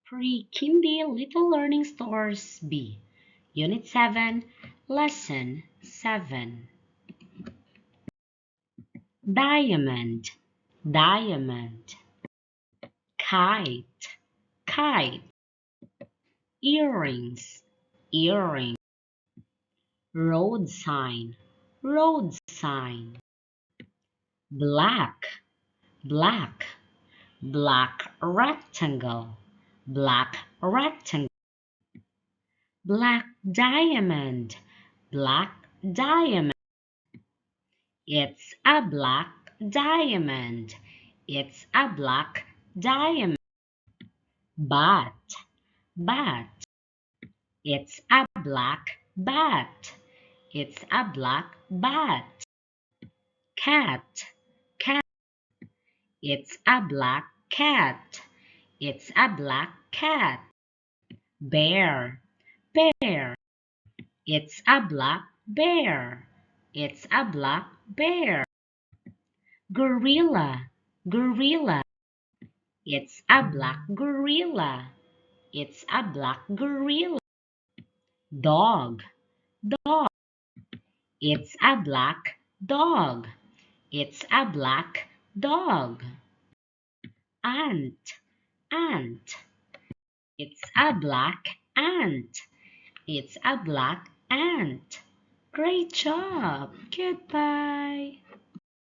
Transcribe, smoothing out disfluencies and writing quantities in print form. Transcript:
Pre-Kindy Little Learning Stores B, Unit 7, Lesson 7. Diamond, diamond. Kite, kite. Earrings, earring. Road sign, road sign. Black, black. Black rectangle, black rectangle. Black diamond, black diamond. It's a black diamond. It's a black diamond. Bat, bat. It's a black bat. It's a black bat. Cat, cat. It's a black cat. It's a black cat. Bear, bear. It's a black bear. It's a black bear. Gorilla, gorilla. It's a black gorilla. It's a black gorilla. Dog, dog. It's a black dog. It's a black dog. Ant, ant. It's a black ant. It's a black ant. Great job. Goodbye.